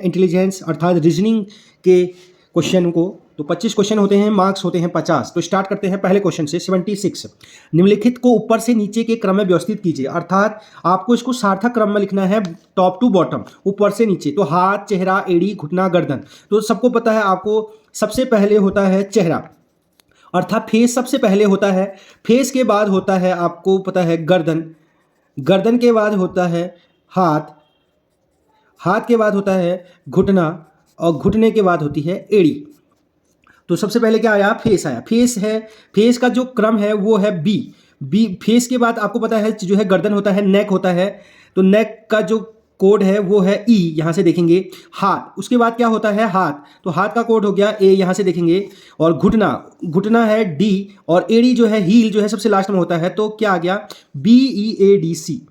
Intelligence अर्थात reasoning के question को। तो 25 क्वेश्चन होते हैं, मार्क्स होते हैं 50। तो स्टार्ट करते हैं पहले क्वेश्चन से 76। निम्नलिखित को ऊपर से नीचे के क्रम में व्यवस्थित कीजिए, अर्थात आपको इसको सार्थक क्रम में लिखना है, टॉप टू बॉटम, ऊपर से नीचे। तो हाथ, चेहरा, एड़ी, घुटना, गर्दन। तो सबको पता है, आपको सबसे पहले होता है चेहरा, अर्थात फेस सबसे पहले होता है। फेस के बाद होता है, आपको पता है, गर्दन। गर्दन के बाद होता है हाथ। हाथ के बाद होता है घुटना, और घुटने के बाद होती है एड़ी। तो सबसे पहले क्या आया? फेस आया। फेस है, फेस का जो क्रम है वो है बी। बी फेस के बाद आपको पता है जो है गर्दन होता है, नेक होता है। तो नेक का जो कोड है वो है ई, यहाँ से देखेंगे। हाथ, उसके बाद क्या होता है? हाथ। तो हाथ का कोड हो गया ए, यहाँ से देखेंगे। और घुटना, घुटना है डी। और एड़ी जो है, हील जो है सबसे लास्ट में होता है। तो क्या आ गया? B E A D C.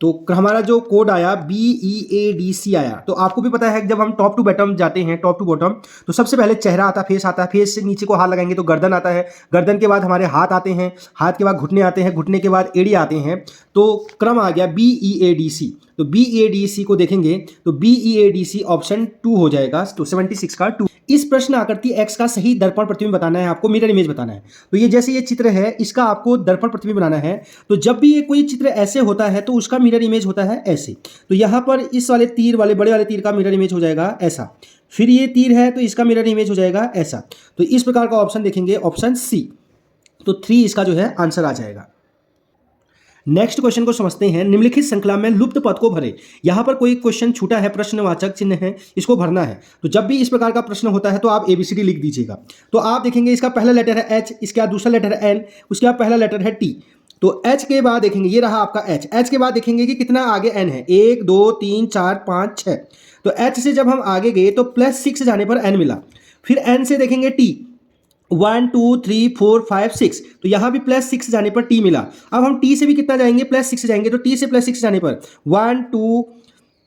तो हमारा जो कोड आया BEADC आया। तो आपको भी पता है जब हम टॉप टू बॉटम जाते हैं, टॉप टू बॉटम, तो सबसे पहले चेहरा आता है, फेस आता है, फेस से नीचे को हाथ लगाएंगे तो गर्दन आता है, गर्दन के बाद हमारे हाथ आते हैं, हाथ के बाद घुटने आते हैं, घुटने के बाद एड़ी आते हैं। तो क्रम आ गया BEADC। तो BEADC को देखेंगे तो BEADC ऑप्शन 2 हो जाएगा। तो 76 का 2। इस प्रश्न आकृति X का सही दर्पण प्रतिबिंब बताना है, आपको मिरर इमेज बताना है। तो ये जैसे ये चित्र है, इसका आपको दर्पण प्रतिबिंब बनाना है। तो जब भी ये कोई चित्र ऐसे होता है तो उसका मिरर इमेज होता है ऐसे। तो यहाँ पर इस वाले तीर वाले, बड़े वाले तीर का मिरर इमेज हो जाएगा ऐसा। फिर ये तीर है तो इसका मिरर इमेज हो जाएगा ऐसा। तो इस प्रकार का ऑप्शन देखेंगे, ऑप्शन सी। तो 3 इसका जो है आंसर आ जाएगा। नेक्स्ट क्वेश्चन को समझते हैं। निम्नलिखित श्रृंखला में लुप्त पद को भरे। यहां पर कोई क्वेश्चन छूटा है, प्रश्नवाचक चिन्ह है, इसको भरना है। तो जब भी इस प्रकार का प्रश्न होता है तो आप ABCD लिख दीजिएगा। तो आप देखेंगे इसका पहला लेटर है H, इसके बाद दूसरा लेटर है N, उसके बाद पहला लेटर है T। तो H के बाद देखेंगे, ये रहा आपका H। H के बाद देखेंगे कि कितना आगे N है, 1 2 3 4 5 6। तो H से जब हम आगे गए तो +6 जाने पर N मिला। फिर N से देखेंगे T, 1 2 3 4 5 6। तो यहां भी +6 जाने पर T मिला। अब हम T से भी कितना जाएंगे? +6 जाएंगे। तो T से +6 जाने पर 1 2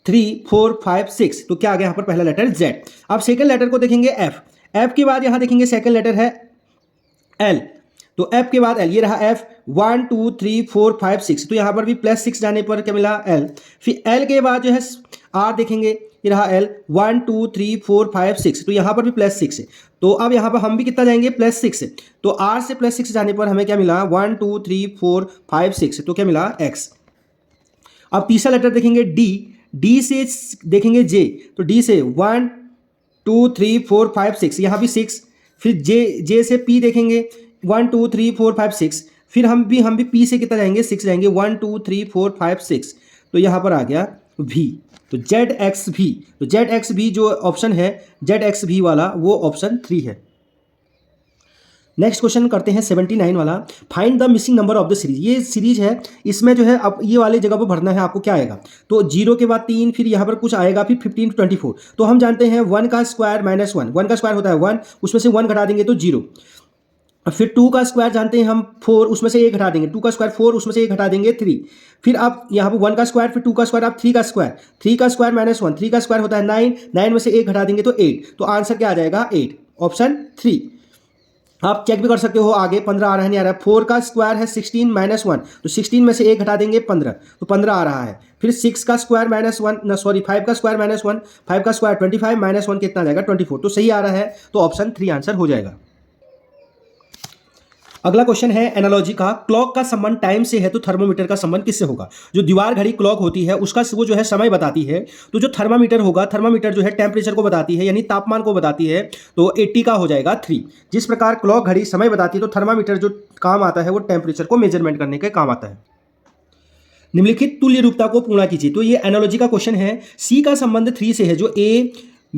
3 4 5 6। तो क्या आ गया यहाँ पर? पहला लेटर Z। अब सेकंड लेटर को देखेंगे F। F के बाद यहां देखेंगे सेकंड लेटर है L। तो F के बाद L, ये रहा F, 1 2 3 4 5 6। तो यहाँ पर भी +6 जाने पर क्या मिला? L। फिर L के बाद जो है R देखेंगे, ये रहा L, 1 2 3 4 5 6। तो यहाँ पर भी +6 है। तो अब यहाँ पर हम भी कितना जाएंगे? +6। तो R से +6 जाने पर हमें क्या मिला? 1 2 3 4 5 6। तो क्या मिला? X। अब तीसरा लेटर देखेंगे D। D से देखेंगे J। तो D से 1 2 3 4 5 6, यहाँ भी 6। फिर J से P देखेंगे, 1 2 3 4 5 6। फिर हम भी P से कितना जाएंगे? 6 जाएंगे, 1 2 3 4 5 6। तो यहाँ पर आ गया V। तो ZXV। तो ZXV जो ऑप्शन है, ZXV वाला, वो ऑप्शन 3 है। नेक्स्ट क्वेश्चन करते हैं 79 वाला। Find the missing number of the series. ये सीरीज है, इसमें जो है अब ये वाले जगह पर भरना है आपको। क्या आएगा? तो 0 के बाद 3, फिर यहाँ पर कुछ आएगा, फिर 15 to 24। तो हम जानते हैं 1 का स्क्वायर -1, 1 का स्क्वायर होता है 1, उसमें से 1 घटा देंगे तो 0। फिर 2 का स्क्वायर जानते हैं हम 4, उसमें से 1 घटा देंगे, 2 का स्क्वायर 4, उसमें से 1 घटा देंगे 3। फिर अब यहाँ पर 1 का स्क्वायर, फिर 2 का स्क्वायर, अब 3 का स्क्वायर, 3 का स्क्वायर -1, 3 का स्क्वायर होता है 9, 9 में से 1 घटा देंगे तो 8। तो आंसर क्या आ जाएगा? 8, ऑप्शन 3। आप चेक भी कर सकते हो आगे 15 आ रहा है नहीं आ रहा है। 4 का स्क्वायर है 16 -1, तो 16 में से 1 घटा देंगे 15, तो 15 आ रहा है। फिर 6 का स्क्वायर -1, सॉरी 5 का स्क्वायर -1, 5 का स्क्वायर 25, -1 कितना आ जाएगा? 24। तो सही आ रहा है, तो ऑप्शन 3 आंसर हो जाएगा। अगला क्वेश्चन है एनालॉजी का। क्लॉक का संबंध टाइम से है तो थर्मोमीटर का संबंध किससे होगा? जो दीवार घड़ी क्लॉक होती है उसका वो जो है समय बताती है। तो जो थर्मामीटर होगा, थर्मामीटर जो है टेम्परेचर को बताती है, यानी तापमान को बताती है। तो 80 का हो जाएगा 3। जिस प्रकार क्लॉक घड़ी समय बताती है, तो थर्मामीटर जो काम आता है वो टेम्परेचर को मेजरमेंट करने के काम आता है। निम्नलिखित तुल्य रूपता को पूर्ण कीजिए। तो ये एनालॉजी का क्वेश्चन है। सी का संबंध 3 से है। जो A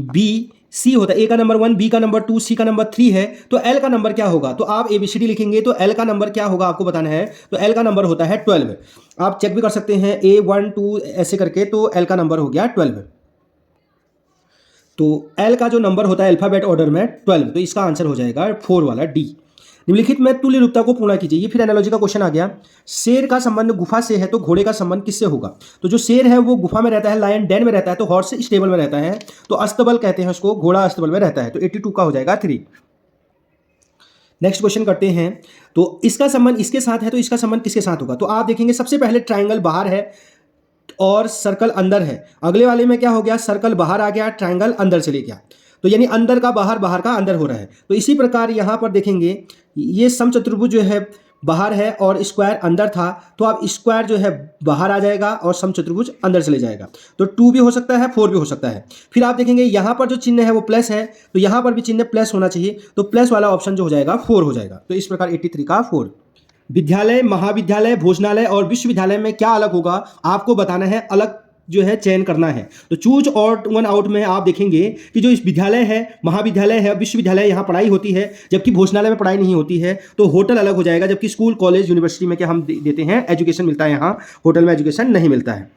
B C होता है, A का नंबर 1, B का नंबर 2, C का नंबर 3 है। तो L का नंबर क्या होगा? तो आप ABCD लिखेंगे तो L का नंबर क्या होगा आपको बताना है। तो L का नंबर होता है 12। आप चेक भी कर सकते हैं A 1 2 ऐसे करके, तो L का नंबर हो गया 12। तो L का जो नंबर होता है अल्फाबेट ऑर्डर में 12, तो इसका आंसर हो जाएगा 4 वाला D। निम्नलिखित में तुल्य रूपता को पूर्ण कीजिए। ये फिर एनालॉजी का क्वेश्चन आ गया। शेर का संबंध गुफा से है तो घोड़े का संबंध किससे होगा? तो जो शेर है वो गुफा में रहता है, लायन डेन में रहता है, तो हॉर्स स्टेबल में रहता है, तो अस्तबल कहते हैं उसको, घोड़ा अस्तबल में रहता है। तो 82 का हो जाएगा 3। नेक्स्ट क्वेश्चन करते हैं। तो इसका संबंध इसके साथ है तो इसका संबंध किसके साथ होगा? तो आप देखेंगे सबसे पहले ट्राइंगल बाहर है और सर्कल अंदर है। अगले वाले में क्या हो गया, सर्कल बाहर आ गया, ट्रायंगल अंदर चले गया। तो यानी अंदर का बाहर, बाहर का अंदर हो रहा है। तो इसी प्रकार यहाँ पर देखेंगे ये समचतुर्भुज जो है बाहर है और स्क्वायर अंदर था, तो अब स्क्वायर जो है बाहर आ जाएगा और समचतुर्भुज अंदर चले जाएगा। तो 2 भी हो सकता है, 4 भी हो सकता है। फिर आप देखेंगे यहाँ पर जो चिन्ह है वो प्लस है, तो यहाँ पर भी चिन्ह प्लस होना चाहिए, तो प्लस वाला ऑप्शन जो हो जाएगा 4 हो जाएगा। तो इस प्रकार 83 का 4। विद्यालय, महाविद्यालय, भोजनालय और विश्वविद्यालय में क्या अलग होगा आपको बताना है, अलग जो है चयन करना है। तो चूज ऑड वन आउट में आप देखेंगे कि जो इस विद्यालय है, महाविद्यालय है, विश्वविद्यालय, यहाँ पढ़ाई होती है, जबकि भोजनालय में पढ़ाई नहीं होती है। तो होटल अलग हो जाएगा, जबकि स्कूल, कॉलेज, यूनिवर्सिटी में क्या हम देते हैं, एजुकेशन मिलता है, यहाँ होटल में एजुकेशन नहीं मिलता है।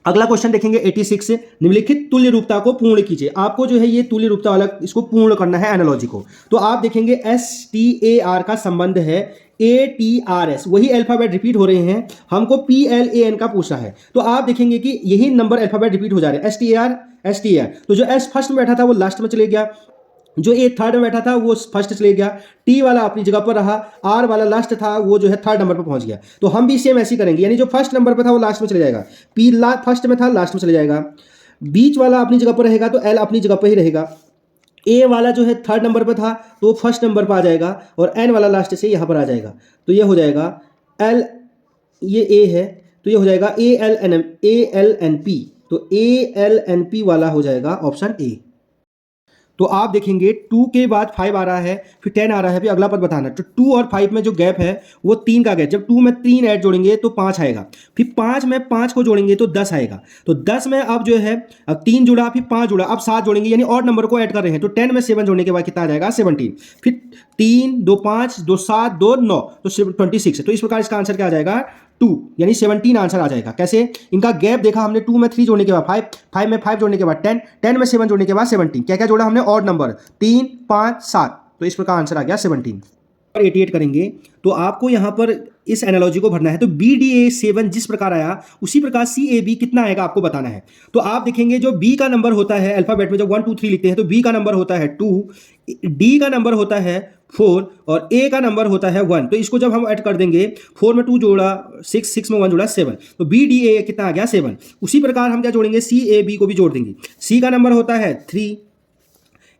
अगला क्वेश्चन देखेंगे 86। निम्नलिखित तुल्य रूपता को पूर्ण कीजिए। आपको जो है ये तुल्य रूपता अलग, इसको पूर्ण करना है एनालॉजी को। तो आप देखेंगे STAR का संबंध है ATRS, वही अल्फाबेट रिपीट हो रहे हैं, हमको PLAN का पूछा है। तो आप देखेंगे कि यही नंबर अल्फाबेट रिपीट हो जा रहे हैं, STAR। तो जो S फर्स्ट में बैठा था वो लास्ट में चले गया, जो A थर्ड में बैठा था वो फर्स्ट चले गया, T वाला अपनी जगह पर रहा, R वाला लास्ट था वो जो है थर्ड नंबर पर पहुंच गया। तो हम भी सेम ऐसे ही करेंगे, यानी जो फर्स्ट नंबर पर था वो लास्ट में चले जाएगा, P फर्स्ट में था लास्ट में चले जाएगा, बीच वाला अपनी जगह पर रहेगा तो L अपनी जगह पर ही रहेगा, ए वाला जो है थर्ड नंबर पर था तो फर्स्ट नंबर पर आ जाएगा, और एन वाला लास्ट से यहाँ पर आ जाएगा। तो ये हो जाएगा एल, ये ए है तो ये हो जाएगा ALNP। तो ALNP वाला हो जाएगा ऑप्शन ए। तो आप देखेंगे 2 के बाद 5 आ रहा है, फिर 10 आ रहा है, फिर अगला पद बताना। तो 2 और 5 में जो गैप है वो 3 का गैप, जब 2 में 3 ऐड जोड़ेंगे तो 5 आएगा, फिर 5 में 5 को जोड़ेंगे तो 10 आएगा। तो 10 में अब जो है, अब 3 जुड़ा, फिर 5 जुड़ा, अब 7 जोड़ेंगे, यानी और नंबर को ऐड कर रहे हैं। तो 10 में 7 जोड़ने के बाद कितना आ जाएगा, 17। फिर 3 2 5 2 7 2 9, तो 26 है। तो इस प्रकार इसका आंसर क्या आ जाएगा, 2, यानी 17 आंसर आ जाएगा। कैसे, इनका गैप देखा हमने, 2 में 3 जोड़ने के बाद 5, 5 में 5 जोड़ने के बाद 10, 10 में 7 जोड़ने के बाद 17। क्या क्या जोड़ा हमने, ऑड नंबर 3 5 7, तो इस प्रकार आंसर आ गया 17। और 88 करेंगे तो आपको यहाँ पर इस एनालॉजी को भरना है। तो BDA 7 जिस प्रकार आया उसी प्रकार CAB कितना आएगा आपको बताना है। तो आप देखेंगे जो B का नंबर होता है अल्फाबेट में, जब 1 2 3 लिखते हैं तो B का नंबर होता है 2, D का नंबर होता है 4 और A का नंबर होता है 1। तो इसको जब हम ऐड कर देंगे, 4 में 2 जोड़ा 6, 6 में 1 जोड़ा 7, तो BDA कितना आ गया 7। उसी प्रकार हम क्या जोड़ेंगे, CAB को भी जोड़ देंगे। C का नंबर होता है 3,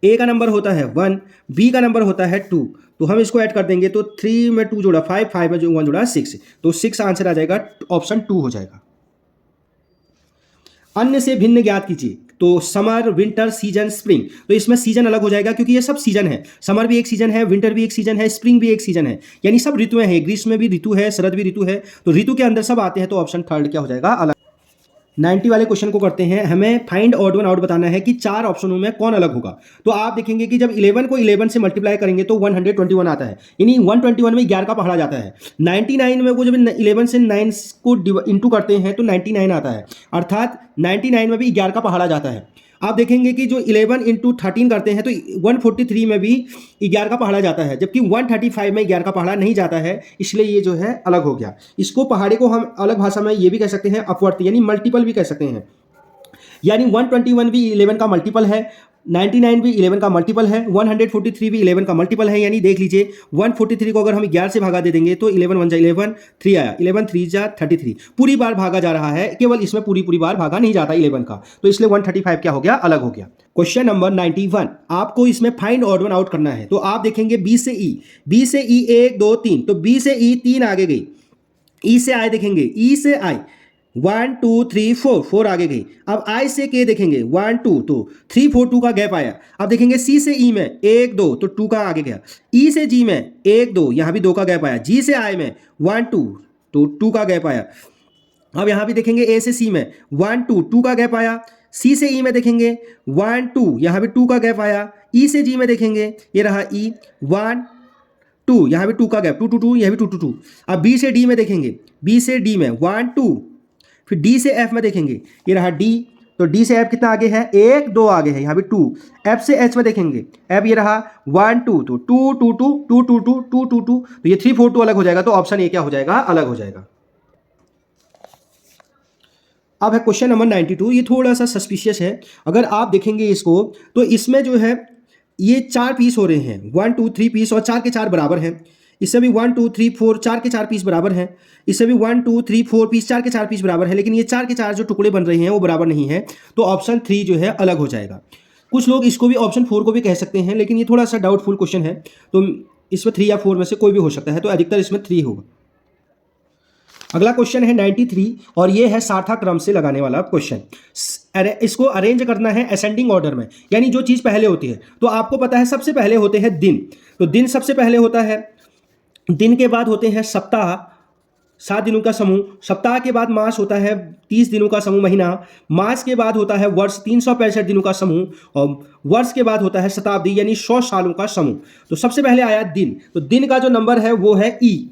A का नंबर होता है 1, B का नंबर होता है 2, तो हम इसको ऐड कर देंगे। तो 3 में 2 जोड़ा 5, 5 में जो 1 जोड़ा 6, तो 6 आंसर आ जाएगा, ऑप्शन 2 हो जाएगा। अन्य से भिन्न ज्ञात कीजिए। तो समर, विंटर, सीजन, स्प्रिंग, तो इसमें सीजन अलग हो जाएगा क्योंकि ये सब सीजन है। समर भी एक सीजन है, विंटर भी एक सीजन है, स्प्रिंग भी एक सीजन है, यानी सब ऋतुएं हैं। ग्रीष्म में भी ऋतु है, शरद भी ऋतु है, तो ऋतु के अंदर सब आते हैं। तो ऑप्शन थर्ड क्या हो जाएगा, अलग। 90 वाले क्वेश्चन को करते हैं। हमें फाइंड ऑड वन आउट बताना है कि 4 ऑप्शनों में कौन अलग होगा। तो आप देखेंगे कि जब 11 को 11 से मल्टीप्लाई करेंगे तो 121 आता है, यानी 121 में 11 का पहाड़ा जाता है। 99 में वो जब 11 से 9 को इंटू करते हैं तो 99 आता है, अर्थात 99 में भी 11 का पहाड़ा जाता है। आप देखेंगे कि जो 11 इंटू 13 करते हैं तो 143 में भी 11 का पहाड़ा जाता है, जबकि 135 में 11 का पहाड़ा नहीं जाता है, इसलिए ये जो है अलग हो गया। इसको पहाड़े को हम अलग भाषा में ये भी कह सकते हैं अपवर्ती, यानी मल्टीपल भी कह सकते हैं। यानी 121 भी 11 का मल्टीपल है, 99 भी 11 का मल्टीपल है, 143 भी 11 का मल्टीपल है। यानी देख लीजिए 143 को अगर हम 11 से भागा दे देंगे तो 11 1 जा 11, 3 आया, 11 3 जा 33, पूरी बार भागा जा रहा है, केवल इसमें पूरी बार भागा नहीं जाता 11 का, तो इसलिए 135 क्या हो गया, अलग हो गया। क्वेश्चन नंबर 91, आपको इसमें फाइंड ऑड वन आउट करना है। तो आप देखेंगे बी से ई 1 2 3, तो बी से ई 3 आगे गई, ई से आई देखेंगे, ई से आई 1 2 3 4, 4 आगे गई। अब आई से के देखेंगे 1 2, तो 3 4 2 का गैप आया। अब देखेंगे सी से ई में 1 2, तो 2 का आगे गया। ई से जी में 1 2, यहां भी 2 का गैप आया। जी से आई में 1 2, तो 2 का गैप आया। अब यहां भी देखेंगे ए से सी में 1 2, 2 का गैप आया। सी से ई में देखेंगे 1 2, यहां भी 2 का गैप आया। ई से जी में देखेंगे, ये रहा ई 1 2, यहां भी 2 का गैप, 2 2 2, यह भी 2 2 2। अब बी से डी में देखेंगे, बी से डी में 1 2, फिर डी से एफ में देखेंगे, ये रहा डी, तो डी से एफ कितना आगे है, 1 2 आगे है, यहाँ भी 2। एफ से एच में देखेंगे, एफ ये रहा 1 2, तो 2 2 2 2 2 2 2 2 2, तो ये 3 4 2 अलग हो जाएगा। तो ऑप्शन ए क्या हो जाएगा, अलग हो जाएगा। अब है क्वेश्चन नंबर 92, ये थोड़ा सा सस्पिशियस है। अगर आप देखेंगे इसको तो इसमें जो है ये 4 पीस हो रहे हैं, 1 2 3 पीस, और 4 के 4 बराबर हैं। इससे भी 1 2 3 4 4 के 4 पीस बराबर हैं, इससे भी 1 2 3 4 पीस 4 के 4 पीस बराबर है, लेकिन ये 4 के 4 जो टुकड़े बन रहे हैं वो बराबर नहीं है, तो ऑप्शन 3 जो है अलग हो जाएगा। कुछ लोग इसको भी ऑप्शन 4 को भी कह सकते हैं, लेकिन ये थोड़ा सा डाउटफुल क्वेश्चन है, तो इसमें 3 या 4 में से कोई भी हो सकता है, तो अधिकतर इसमें 3 होगा। अगला क्वेश्चन है 93 और ये है सारथा क्रम से लगाने वाला क्वेश्चन। इसको अरेंज करना है असेंडिंग ऑर्डर में, यानी जो चीज़ पहले होती है, तो आपको पता है सबसे पहले होते हैं दिन, तो दिन सबसे पहले होता है, दिन के बाद होते हैं सप्ताह 7 दिनों का समूह, सप्ताह के बाद मास होता है 30 दिनों का समूह महीना, मास के बाद होता है वर्ष 365 दिनों का समूह, और वर्ष के बाद होता है शताब्दी यानी 100 सालों का समूह। तो सबसे पहले आया दिन, तो दिन का जो नंबर है वो है ई।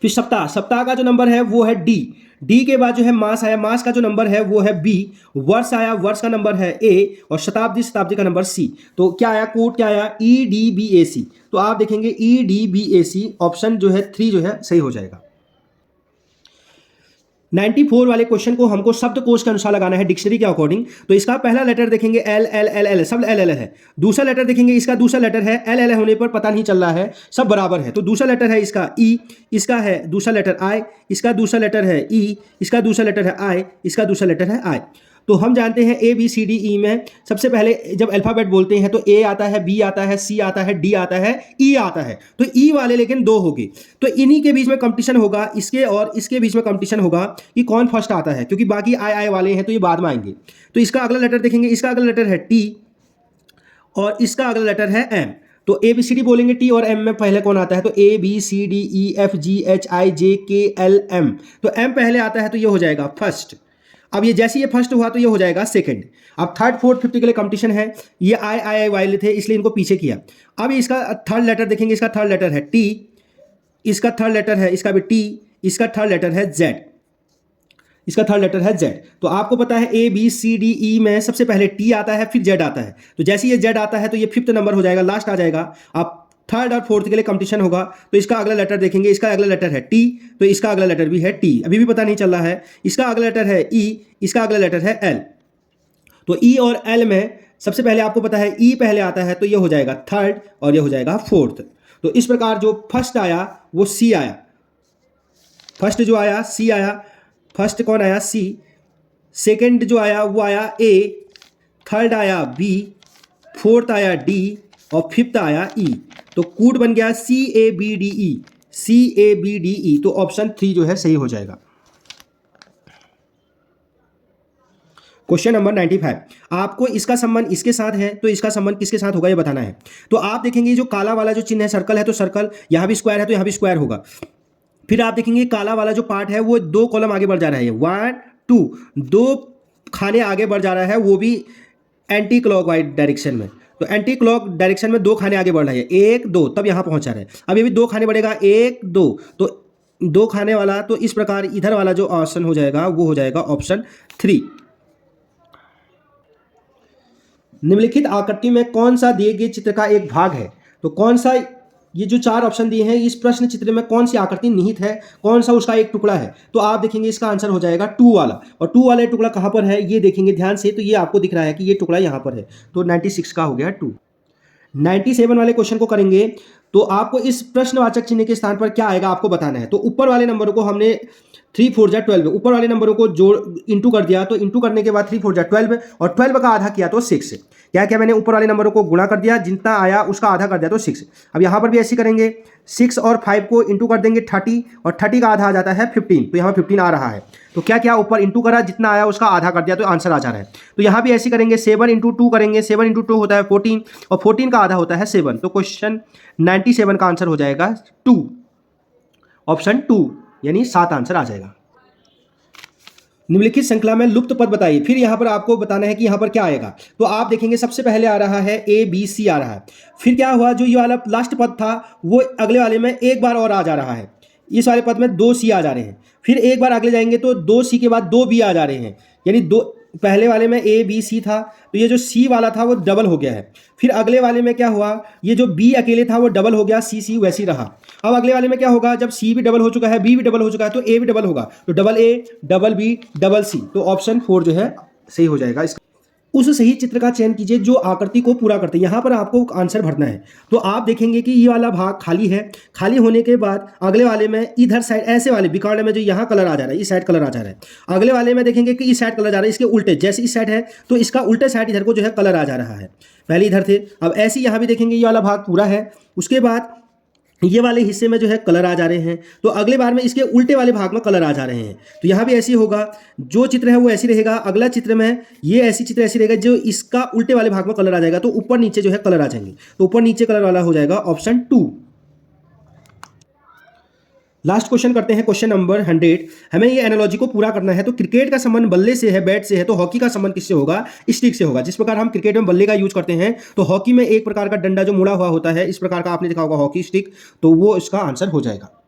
फिर सप्ताह, सप्ताह का जो नंबर है वो है डी, डी के बाद जो है मास आया, मास का जो नंबर है वो है बी, वर्ष आया, वर्ष का नंबर है ए, और शताब्दी, शताब्दी का नंबर सी। तो क्या आया, कोड क्या आया, ई डी बी ए सी। तो आप देखेंगे ई डी बी ए सी, ऑप्शन जो है 3 जो है सही हो जाएगा। 94 वाले क्वेश्चन को हमको शब्दकोश के अनुसार लगाना है डिक्शनरी के अकॉर्डिंग। तो इसका पहला लेटर देखेंगे एल एल एल एल, सब एल एल है। दूसरा लेटर देखेंगे, इसका दूसरा लेटर है एल एल होने पर पता नहीं चल रहा है, सब बराबर है, तो दूसरा लेटर है इसका ई, इसका है दूसरा लेटर आई, इसका दूसरा लेटर है ई, इसका दूसरा लेटर है आई, इसका दूसरा लेटर है आई। तो हम जानते हैं ए बी सी डी ई में सबसे पहले जब अल्फ़ाबेट बोलते हैं तो ए आता है, बी आता है, सी आता है, डी आता है, ई आता है। तो ई वाले लेकिन 2 होंगे, तो इन्हीं के बीच में कंपटीशन होगा, इसके और इसके बीच में कंपटीशन होगा कि कौन फर्स्ट आता है, क्योंकि बाकी आई वाले हैं तो ये बाद में आएंगे। तो इसका अगला लेटर देखेंगे, इसका अगला लेटर है टी और इसका अगला लेटर है एम। तो ए बी सी डी बोलेंगे, टी और एम में पहले कौन आता है, तो A B C D E F G H I J K L M. तो एम पहले आता है तो ये हो जाएगा फर्स्ट। अब ये जैसे ये फर्स्ट हुआ तो ये हो जाएगा सेकंड। अब थर्ड फोर्थ फिफ्थ के लिए कंपटीशन है, ये आई वाले थे इसलिए इनको पीछे किया। अब इसका थर्ड लेटर देखेंगे, इसका थर्ड लेटर है टी, इसका थर्ड लेटर है, इसका भी टी, इसका थर्ड लेटर है जेड, इसका थर्ड लेटर है जेड। तो आपको पता है ए बी सी डी ई में सबसे पहले टी आता है फिर जेड आता है, तो जैसे ये जेड आता है तो ये फिफ्थ नंबर हो जाएगा, लास्ट आ जाएगा। अब थर्ड और फोर्थ के लिए कंपटीशन होगा, तो इसका अगला लेटर देखेंगे, इसका अगला लेटर है टी, तो इसका अगला लेटर भी है टी, अभी भी पता नहीं चल रहा है। इसका अगला लेटर है ई, इसका अगला लेटर है एल। तो ई और एल में सबसे पहले आपको पता है ई पहले आता है तो ये हो जाएगा थर्ड और ये हो जाएगा फोर्थ। तो इस प्रकार जो फर्स्ट आया वो सी आया, फर्स्ट जो आया सी आया, फर्स्ट कौन आया सी, सेकेंड जो आया वो आया ए, थर्ड आया बी, फोर्थ आया डी और फिफ्थ आया ई। तो कूट बन गया C A B D E, C A B D E. तो ऑप्शन 3 जो है सही हो जाएगा। क्वेश्चन नंबर 95, आपको इसका संबंध इसके साथ है तो इसका संबंध किसके साथ होगा ये बताना है। तो आप देखेंगे जो काला वाला जो चिन्ह है सर्कल है, तो सर्कल यहाँ भी स्क्वायर है तो यहाँ भी स्क्वायर होगा। फिर आप देखेंगे काला वाला जो पार्ट है वो 2 कॉलम आगे बढ़ जा रहा है, 1 2, 2 खाने आगे बढ़ जा रहा है, वो भी एंटी क्लॉकवाइज डायरेक्शन में। तो एंटी क्लॉक डायरेक्शन में 2 खाने आगे बढ़ रहा है, 1 2 तब यहां पहुंचा रहा है। अब ये भी 2 खाने बढ़ेगा, 1 2, तो 2 खाने वाला, तो इस प्रकार इधर वाला जो ऑप्शन हो जाएगा वो हो जाएगा ऑप्शन 3। निम्नलिखित आकृति में कौन सा दिए गए चित्र का एक भाग है, तो कौन सा, ये जो 4 ऑप्शन दिए हैं इस प्रश्न चित्र में कौन सी आकृति निहित है, कौन सा उसका एक टुकड़ा है। तो आप देखेंगे इसका आंसर हो जाएगा 2 वाला, और 2 वाला टुकड़ा कहां पर है ये देखेंगे ध्यान से, तो ये आपको दिख रहा है कि ये टुकड़ा यहां पर है, तो 96 का हो गया 2। 97 वाले क्वेश्चन को करेंगे, तो आपको इस प्रश्नवाचक चिन्ह के स्थान पर क्या आएगा आपको बताना है। तो ऊपर वाले नंबरों को हमने 3 4 जा 12, ऊपर वाले नंबरों को जोड़ इंटू कर दिया, तो इंटू करने के बाद 3 4 जा 12 और 12 का आधा किया तो 6। क्या क्या मैंने ऊपर वाले नंबरों को गुणा कर दिया, जितना आया उसका आधा कर दिया तो 6। अब यहाँ पर भी ऐसे करेंगे, 6 और 5 को इंटू कर देंगे 30 और 30 का आधा आ जाता है 15, तो यहाँ 15 आ रहा है। तो क्या क्या ऊपर इंटू करा, जितना आया उसका आधा कर दिया तो आंसर आ जा रहा है। तो यहाँ भी ऐसे करेंगे, 7 × 2 करेंगे, 7 × 2 होता है 14 और 14 का आधा होता है 7। तो क्वेश्चन 97 का आंसर हो जाएगा 2, ऑप्शन 2 यानी 7 आंसर आ जाएगा। निम्नलिखित श्रृंखला में लुप्त पद बताइए। फिर यहाँ पर आपको बताना है कि यहाँ पर क्या आएगा। तो आप देखेंगे सबसे पहले आ रहा है ए बी सी आ रहा है, फिर क्या हुआ, जो ये वाला लास्ट पद था वो अगले वाले में एक बार और आ जा रहा है, इस वाले पद में 2 सी आ जा रहे हैं। फिर एक बार आगे जाएंगे तो 2 सी के बाद 2 बी आ जा रहे हैं, यानी 2 पहले वाले में ए बी सी था तो ये जो सी वाला था वो डबल हो गया है। फिर अगले वाले में क्या हुआ, ये जो बी अकेले था वो डबल हो गया, सी सी वैसी रहा। अब अगले वाले में क्या होगा, जब सी भी डबल हो चुका है, बी भी डबल हो चुका है, तो ए भी डबल होगा, तो double A double B double C. तो ऑप्शन 4 जो है सही हो जाएगा। उस सही चित्र का चयन कीजिए जो आकृति को पूरा करते हैं। यहाँ पर आपको आंसर भरना है। तो आप देखेंगे कि ये वाला भाग खाली है। खाली होने के बाद अगले वाले में इधर साइड ऐसे वाले बिकार्ड में जो यहाँ कलर आ जा रहा है, इस साइड कलर आ जा रहा है। अगले वाले में देखेंगे कि इस साइड कलर आ रहा है, इसके उल्टे, जैसे इस साइड है तो इसका उल्टे साइड इधर को जो है कलर आ जा रहा है। पहले इधर थे, अब ऐसे यहाँ भी देखेंगे ये वाला भाग पूरा है। उसके बाद ये वाले हिस्से में जो है कलर आ जा रहे हैं, तो अगले बार में इसके उल्टे वाले भाग में कलर आ जा रहे हैं। तो यहाँ भी ऐसे ही होगा, जो चित्र है वो ऐसे रहेगा। अगला चित्र में ये ऐसी चित्र ऐसी रहेगा, जो इसका उल्टे वाले भाग में कलर आ जाएगा, तो ऊपर नीचे जो है कलर आ जाएंगे। तो ऊपर नीचे कलर वाला हो जाएगा ऑप्शन 2। लास्ट क्वेश्चन करते हैं, क्वेश्चन नंबर 100। हमें ये एनालॉजी को पूरा करना है। तो क्रिकेट का संबंध बल्ले से है, बैट से है, तो हॉकी का संबंध किससे होगा? स्टिक से होगा। जिस प्रकार हम क्रिकेट में बल्ले का यूज करते हैं, तो हॉकी में एक प्रकार का डंडा जो मुड़ा हुआ होता है, इस प्रकार का आपने देखा होगा हॉकी स्टिक, तो वो इसका आंसर हो जाएगा।